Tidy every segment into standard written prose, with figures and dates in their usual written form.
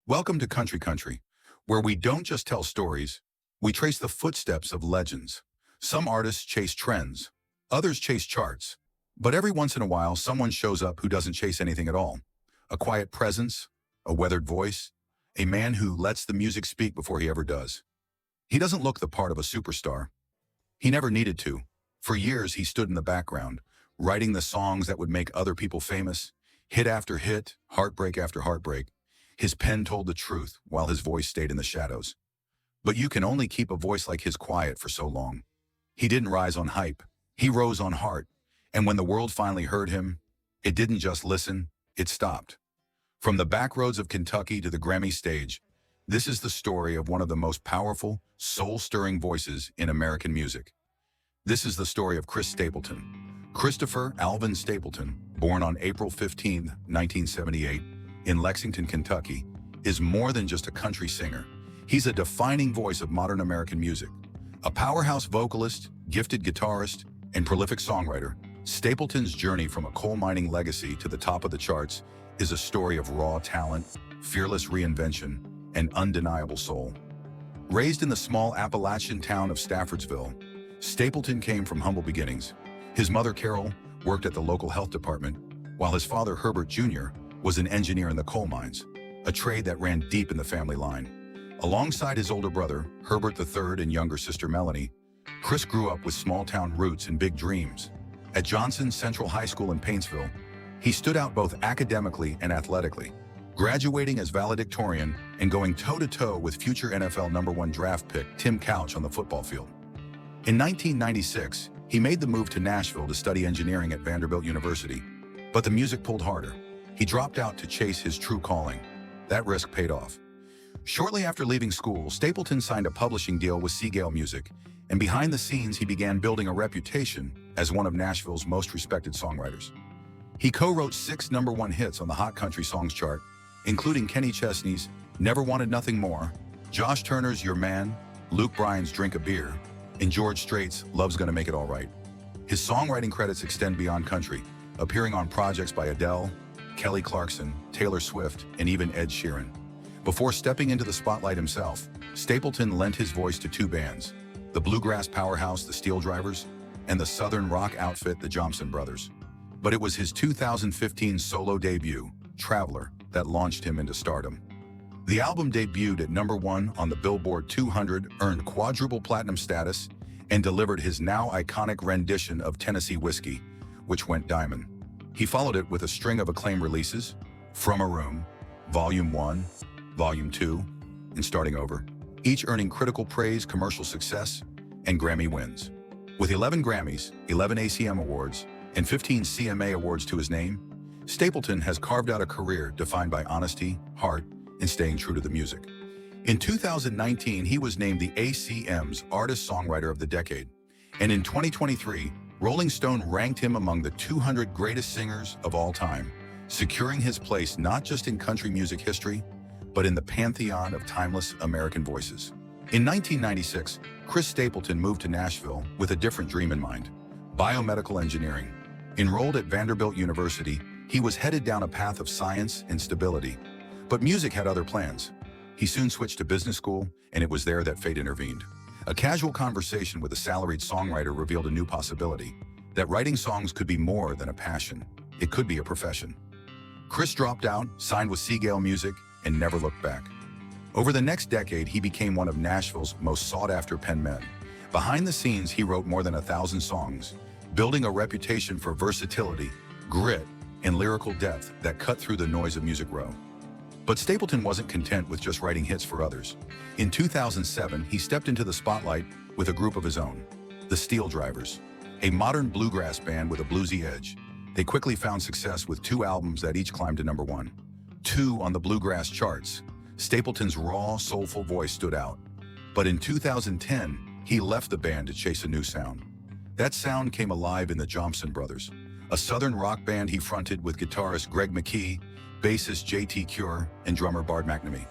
Welcome to Country, where we don't just tell stories, we trace the footsteps of legends. Some artists chase trends, others chase charts. But every once in a while, someone shows up who doesn't chase anything at all. A quiet presence, a weathered voice, a man who lets the music speak before he ever does. He doesn't look the part of a superstar. He never needed to. For years, he stood in the background, writing the songs that would make other people famous, hit after hit, heartbreak after heartbreak. His pen told the truth while his voice stayed in the shadows. But you can only keep a voice like his quiet for so long. He didn't rise on hype. He rose on heart. And when the world finally heard him, it didn't just listen, it stopped. From the back roads of Kentucky to the Grammy stage, this is the story of one of the most powerful, soul-stirring voices in American music. This is the story of Chris Stapleton. Christopher Alvin Stapleton, born on April 15, 1978, in Lexington, Kentucky, is more than just a country singer. He's a defining voice of modern American music. A powerhouse vocalist, gifted guitarist, and prolific songwriter, Stapleton's journey from a coal mining legacy to the top of the charts is a story of raw talent, fearless reinvention, and undeniable soul. Raised in the small Appalachian town of Staffordsville, Stapleton came from humble beginnings. His mother, Carol, worked at the local health department, while his father, Herbert Jr., was an engineer in the coal mines, a trade that ran deep in the family line. Alongside his older brother, Herbert III, and younger sister, Melanie, Chris grew up with small-town roots and big dreams. At Johnson Central High School in Paintsville, he stood out both academically and athletically, graduating as valedictorian and going toe-to-toe with future NFL #1 draft pick Tim Couch on the football field. In 1996, he made the move to Nashville to study engineering at Vanderbilt University, but the music pulled harder. He dropped out to chase his true calling. That risk paid off. Shortly after leaving school, Stapleton signed a publishing deal with Seagale Music, and behind the scenes, he began building a reputation as one of Nashville's most respected songwriters. He co-wrote 6 #1 hits on the Hot Country Songs chart, including Kenny Chesney's Never Wanted Nothing More, Josh Turner's Your Man, Luke Bryan's Drink a Beer, and George Strait's Love's Gonna Make It All Right. His songwriting credits extend beyond country, appearing on projects by Adele, Kelly Clarkson, Taylor Swift, and even Ed Sheeran. Before stepping into the spotlight himself, Stapleton lent his voice to 2 bands, the bluegrass powerhouse the Steel Drivers, and the southern rock outfit the Johnson Brothers. But it was his 2015 solo debut, Traveler, that launched him into stardom. The album debuted at #1 on the Billboard 200, earned quadruple platinum status, and delivered his now iconic rendition of Tennessee Whiskey, which went diamond. He followed it with a string of acclaimed releases, From a Room, Volume 1, Volume 2, and Starting Over, each earning critical praise, commercial success, and Grammy wins. With 11 Grammys, 11 ACM Awards, and 15 CMA Awards to his name, Stapleton has carved out a career defined by honesty, heart, and staying true to the music. In 2019, he was named the ACM's Artist-Songwriter of the Decade, and in 2023, Rolling Stone ranked him among the 200 greatest singers of all time, securing his place not just in country music history, but in the pantheon of timeless American voices. In 1996, Chris Stapleton moved to Nashville with a different dream in mind: biomedical engineering. Enrolled at Vanderbilt University, he was headed down a path of science and stability. But music had other plans. He soon switched to business school, and it was there that fate intervened. A casual conversation with a salaried songwriter revealed a new possibility: that writing songs could be more than a passion. It could be a profession. Chris dropped out, signed with Seagale Music, and never looked back. Over the next decade, he became one of Nashville's most sought-after pen men. Behind the scenes, he wrote more than 1,000 songs, building a reputation for versatility, grit, and lyrical depth that cut through the noise of Music Row. But Stapleton wasn't content with just writing hits for others. In 2007, he stepped into the spotlight with a group of his own, the Steel Drivers, a modern bluegrass band with a bluesy edge. They quickly found success with 2 albums that each climbed to #1. 2 on the bluegrass charts. Stapleton's raw, soulful voice stood out. But in 2010, he left the band to chase a new sound. That sound came alive in the Johnson Brothers, a southern rock band he fronted with guitarist Greg McKee, bassist J.T. Cure, and drummer Bart McNamee.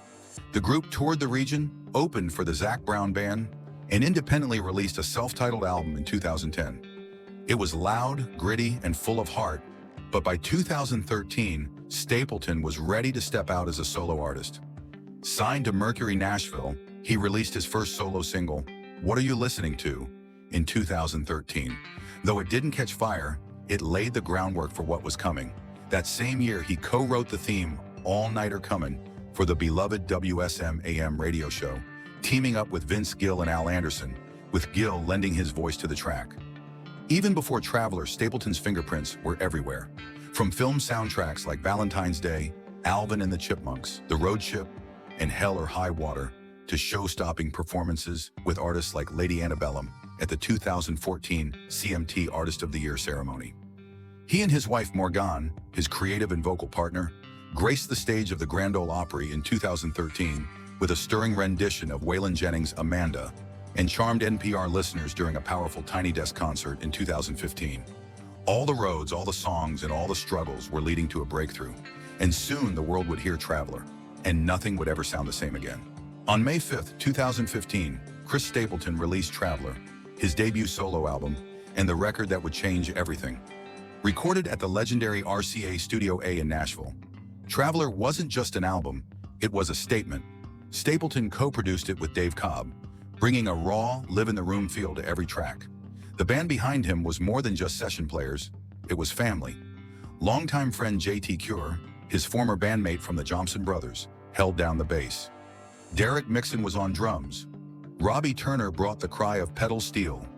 The group toured the region, opened for the Zac Brown Band, and independently released a self-titled album in 2010. It was loud, gritty, and full of heart, but by 2013, Stapleton was ready to step out as a solo artist. Signed to Mercury Nashville, he released his first solo single, What Are You Listening To?, in 2013. Though it didn't catch fire, it laid the groundwork for what was coming. That same year, he co-wrote the theme, All Nighter Comin', for the beloved WSM AM radio show, teaming up with Vince Gill and Al Anderson, with Gill lending his voice to the track. Even before Traveler, Stapleton's fingerprints were everywhere. From film soundtracks like Valentine's Day, Alvin and the Chipmunks, The Road Ship, and Hell or High Water, to show-stopping performances with artists like Lady Antebellum at the 2014 CMT Artist of the Year ceremony. He and his wife Morgane, his creative and vocal partner, graced the stage of the Grand Ole Opry in 2013 with a stirring rendition of Waylon Jennings' Amanda, and charmed NPR listeners during a powerful Tiny Desk concert in 2015. All the roads, all the songs, and all the struggles were leading to a breakthrough, and soon the world would hear Traveler, and nothing would ever sound the same again. On May 5, 2015, Chris Stapleton released Traveler, his debut solo album, and the record that would change everything. Recorded at the legendary RCA Studio A in Nashville, Traveler wasn't just an album, it was a statement. Stapleton co-produced it with Dave Cobb, bringing a raw, live-in-the-room feel to every track. The band behind him was more than just session players, it was family. Longtime friend J.T. Cure, his former bandmate from the Johnson Brothers, held down the bass. Derek Mixon was on drums. Robbie Turner brought the cry of pedal steel.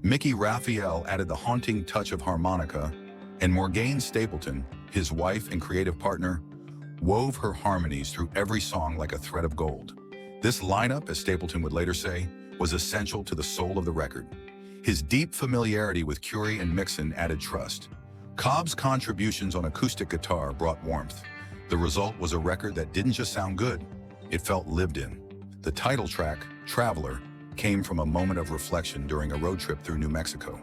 Mickey Raphael added the haunting touch of harmonica, and Morgane Stapleton, his wife and creative partner, wove her harmonies through every song like a thread of gold. This lineup, as Stapleton would later say, was essential to the soul of the record. His deep familiarity with Curie and Mixon added trust. Cobb's contributions on acoustic guitar brought warmth. The result was a record that didn't just sound good, it felt lived in. The title track, Traveler, came from a moment of reflection during a road trip through New Mexico.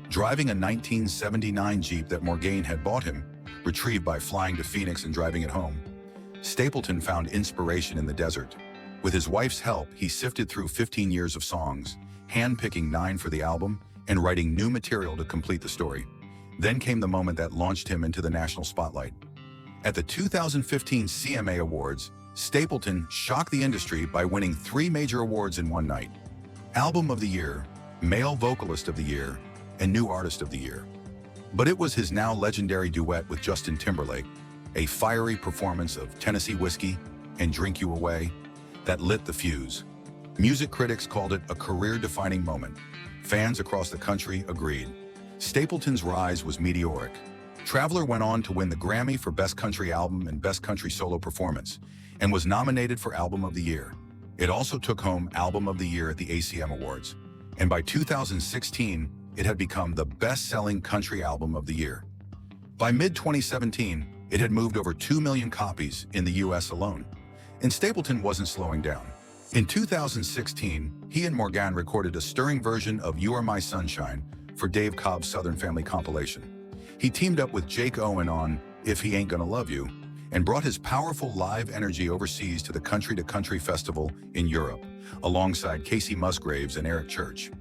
Driving a 1979 Jeep that Morgane had bought him, retrieved by flying to Phoenix and driving it home, Stapleton found inspiration in the desert. With his wife's help, he sifted through 15 years of songs, hand-picking 9 for the album and writing new material to complete the story. Then came the moment that launched him into the national spotlight. At the 2015 CMA Awards, Stapleton shocked the industry by winning 3 major awards in one night: Album of the Year, Male Vocalist of the Year, and New Artist of the Year. But it was his now legendary duet with Justin Timberlake, a fiery performance of Tennessee Whiskey and Drink You Away, that lit the fuse. Music critics called it a career-defining moment. Fans across the country agreed. Stapleton's rise was meteoric. Traveler went on to win the Grammy for Best Country Album and Best Country Solo Performance, and was nominated for Album of the Year. It also took home Album of the Year at the ACM Awards, and by 2016, it had become the best-selling country album of the year. By mid-2017, it had moved over 2 million copies in the US alone, and Stapleton wasn't slowing down. In 2016, he and Morgane recorded a stirring version of You Are My Sunshine for Dave Cobb's Southern Family compilation. He teamed up with Jake Owen on If He Ain't Gonna Love You, and brought his powerful live energy overseas to the Country to Country Festival in Europe, alongside Casey Musgraves and Eric Church.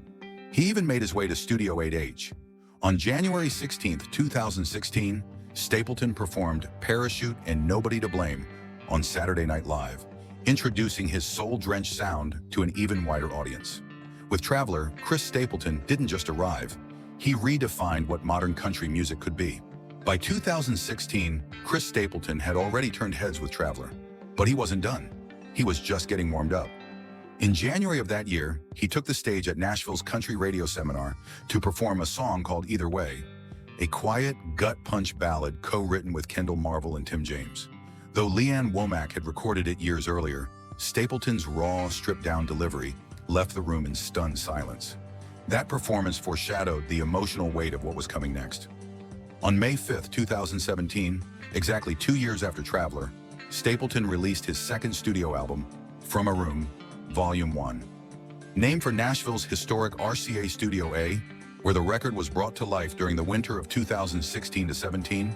He even made his way to Studio 8H. On January 16, 2016, Stapleton performed Parachute and Nobody to Blame on Saturday Night Live, introducing his soul-drenched sound to an even wider audience. With Traveler, Chris Stapleton didn't just arrive, he redefined what modern country music could be. By 2016, Chris Stapleton had already turned heads with Traveler, but he wasn't done. He was just getting warmed up. In January of that year, he took the stage at Nashville's country radio seminar to perform a song called Either Way, a quiet, gut-punch ballad co-written with Kendall Marvel and Tim James. Though Leanne Womack had recorded it years earlier, Stapleton's raw, stripped-down delivery left the room in stunned silence. That performance foreshadowed the emotional weight of what was coming next. On May 5, 2017, exactly 2 years after Traveler, Stapleton released his second studio album, From a Room, Volume 1. Named for Nashville's historic RCA Studio A, where the record was brought to life during the winter of 2016-17,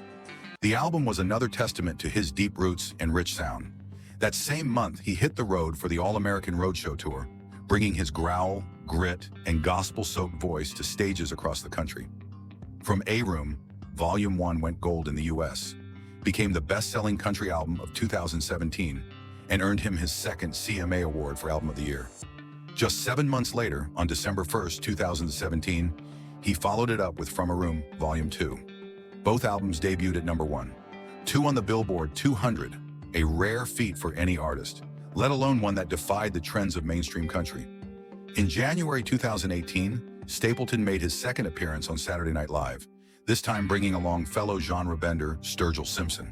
the album was another testament to his deep roots and rich sound. That same month, he hit the road for the All-American Roadshow Tour, bringing his growl, grit, and gospel-soaked voice to stages across the country. From A Room, Volume 1 went gold in the US, became the best-selling country album of 2017, and earned him his second CMA award for Album of the Year. Just 7 months later, on December 1st, 2017, he followed it up with From a Room, Volume 2. Both albums debuted at #1, 2 on the Billboard 200, a rare feat for any artist, let alone one that defied the trends of mainstream country. In January 2018, Stapleton made his second appearance on Saturday Night Live, this time bringing along fellow genre bender Sturgill Simpson.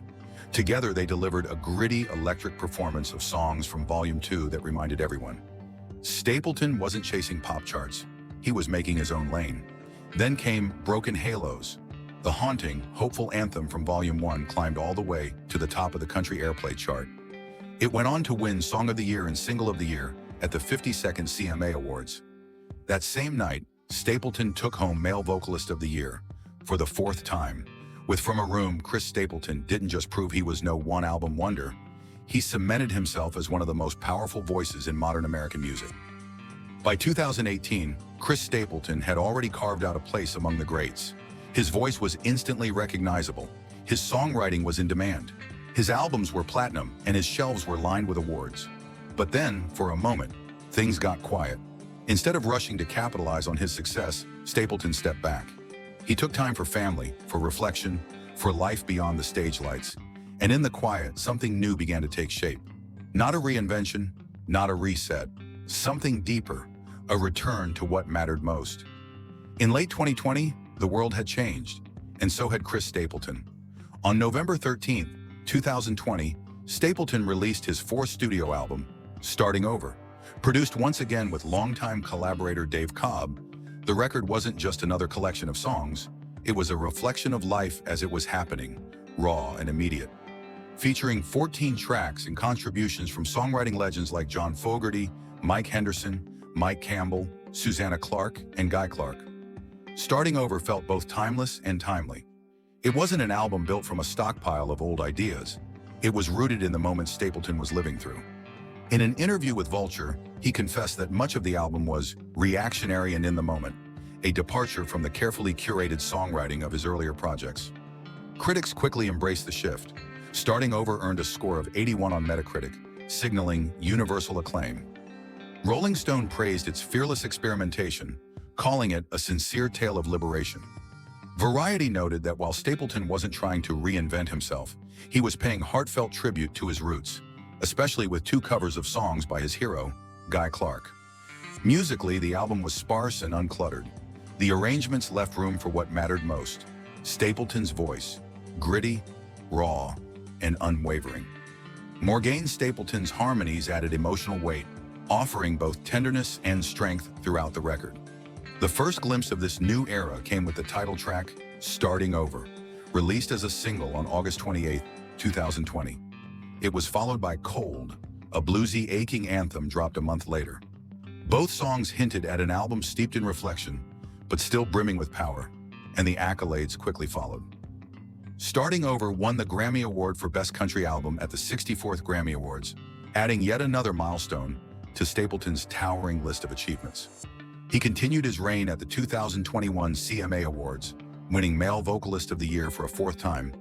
Together, they delivered a gritty, electric performance of songs from Volume 2 that reminded everyone. Stapleton wasn't chasing pop charts. He was making his own lane. Then came Broken Halos. The haunting, hopeful anthem from Volume 1 climbed all the way to the top of the country airplay chart. It went on to win Song of the Year and Single of the Year at the 52nd CMA Awards. That same night, Stapleton took home Male Vocalist of the Year for the 4th time. With From a Room, Chris Stapleton didn't just prove he was no one-album wonder, he cemented himself as one of the most powerful voices in modern American music. By 2018, Chris Stapleton had already carved out a place among the greats. His voice was instantly recognizable. His songwriting was in demand. His albums were platinum, and his shelves were lined with awards. But then, for a moment, things got quiet. Instead of rushing to capitalize on his success, Stapleton stepped back. He took time for family, for reflection, for life beyond the stage lights. And in the quiet, something new began to take shape. Not a reinvention, not a reset. Something deeper, a return to what mattered most. In late 2020, the world had changed, and so had Chris Stapleton. On November 13, 2020, Stapleton released his 4th studio album, Starting Over. Produced once again with longtime collaborator Dave Cobb, the record wasn't just another collection of songs, it was a reflection of life as it was happening, raw and immediate. Featuring 14 tracks and contributions from songwriting legends like John Fogerty, Mike Henderson, Mike Campbell, Susanna Clark, and Guy Clark. Starting Over felt both timeless and timely. It wasn't an album built from a stockpile of old ideas. It was rooted in the moment Stapleton was living through. In an interview with Vulture, he confessed that much of the album was reactionary and in the moment, a departure from the carefully curated songwriting of his earlier projects. Critics quickly embraced the shift. Starting Over earned a score of 81 on Metacritic, signaling universal acclaim. Rolling Stone praised its fearless experimentation, calling it a sincere tale of liberation. Variety noted that while Stapleton wasn't trying to reinvent himself, he was paying heartfelt tribute to his roots, especially with 2 covers of songs by his hero, Guy Clark. Musically, the album was sparse and uncluttered. The arrangements left room for what mattered most: Stapleton's voice, gritty, raw, and unwavering. Morgane Stapleton's harmonies added emotional weight, offering both tenderness and strength throughout the record. The first glimpse of this new era came with the title track, Starting Over, released as a single on August 28, 2020. It was followed by Cold, a bluesy, aching anthem dropped a month later. Both songs hinted at an album steeped in reflection, but still brimming with power, and the accolades quickly followed. Starting Over won the Grammy Award for Best Country Album at the 64th Grammy Awards, adding yet another milestone to Stapleton's towering list of achievements. He continued his reign at the 2021 CMA Awards, winning Male Vocalist of the Year for a 4th time,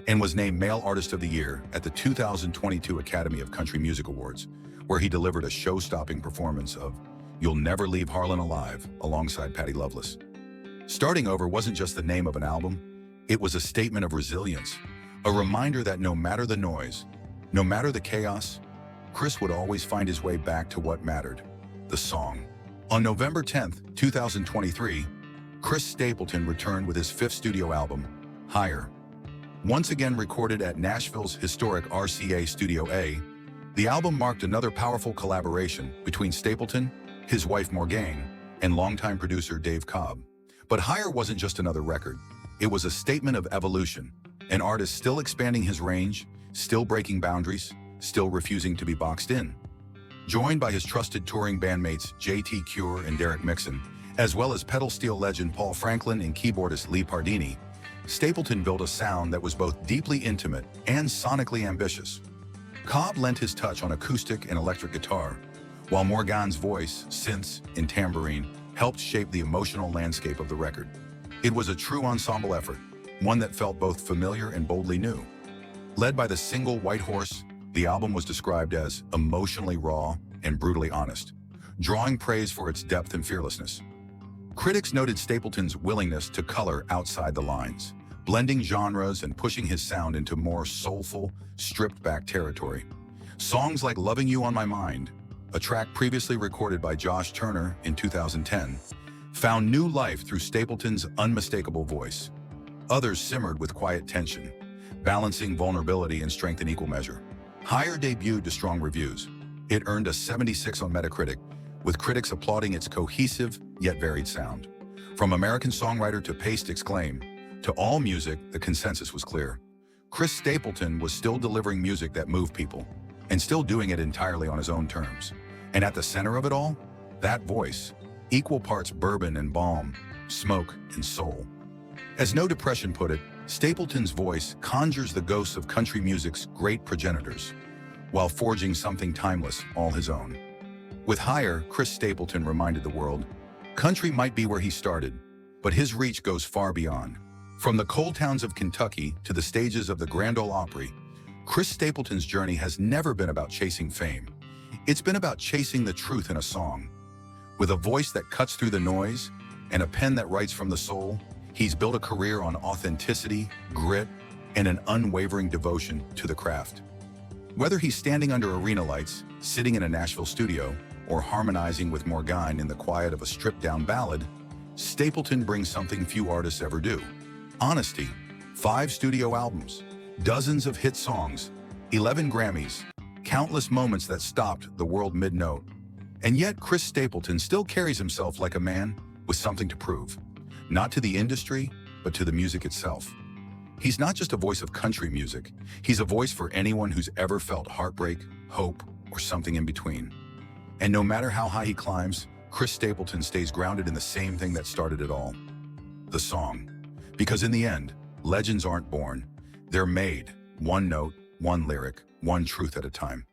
and was named Male Artist of the Year at the 2022 Academy of Country Music Awards, where he delivered a show-stopping performance of You'll Never Leave Harlan Alive alongside Patty Loveless. Starting Over wasn't just the name of an album, it was a statement of resilience, a reminder that no matter the noise, no matter the chaos, Chris would always find his way back to what mattered, the song. On November 10, 2023, Chris Stapleton returned with his 5th studio album, Higher. Once again recorded at Nashville's historic RCA Studio A, the album marked another powerful collaboration between Stapleton, his wife Morgane, and longtime producer Dave Cobb. But Higher wasn't just another record. It was a statement of evolution, an artist still expanding his range, still breaking boundaries, still refusing to be boxed in. Joined by his trusted touring bandmates JT Cure and Derek Mixon, as well as pedal steel legend Paul Franklin and keyboardist Lee Pardini, Stapleton built a sound that was both deeply intimate and sonically ambitious. Cobb lent his touch on acoustic and electric guitar, while Morgane's voice, synths, and tambourine helped shape the emotional landscape of the record. It was a true ensemble effort, one that felt both familiar and boldly new. Led by the single White Horse, The album was described as emotionally raw and brutally honest, drawing praise for its depth and fearlessness. Critics noted Stapleton's willingness to color outside the lines, blending genres and pushing his sound into more soulful, stripped-back territory. Songs like Loving You on My Mind, a track previously recorded by Josh Turner in 2010, found new life through Stapleton's unmistakable voice. Others simmered with quiet tension, balancing vulnerability and strength in equal measure. Higher debuted to strong reviews. It earned a 76 on Metacritic, with critics applauding its cohesive yet varied sound. From American Songwriter to Paste Exclaim, to All Music, the consensus was clear. Chris Stapleton was still delivering music that moved people, and still doing it entirely on his own terms. And at the center of it all, that voice, equal parts bourbon and balm, smoke and soul. As No Depression put it, Stapleton's voice conjures the ghosts of country music's great progenitors, while forging something timeless all his own. With Higher, Chris Stapleton reminded the world, country might be where he started, but his reach goes far beyond. From the coal towns of Kentucky to the stages of the Grand Ole Opry, Chris Stapleton's journey has never been about chasing fame. It's been about chasing the truth in a song. With a voice that cuts through the noise and a pen that writes from the soul, he's built a career on authenticity, grit, and an unwavering devotion to the craft. Whether he's standing under arena lights, sitting in a Nashville studio, or harmonizing with Morgane in the quiet of a stripped-down ballad, Stapleton brings something few artists ever do. Honesty. 5 studio albums, dozens of hit songs, 11 Grammys, countless moments that stopped the world mid-note. And yet Chris Stapleton still carries himself like a man with something to prove. Not to the industry, but to the music itself. He's not just a voice of country music, he's a voice for anyone who's ever felt heartbreak, hope, or something in between. And no matter how high he climbs, Chris Stapleton stays grounded in the same thing that started it all: the song. Because in the end, legends aren't born, they're made, one note, one lyric, one truth at a time.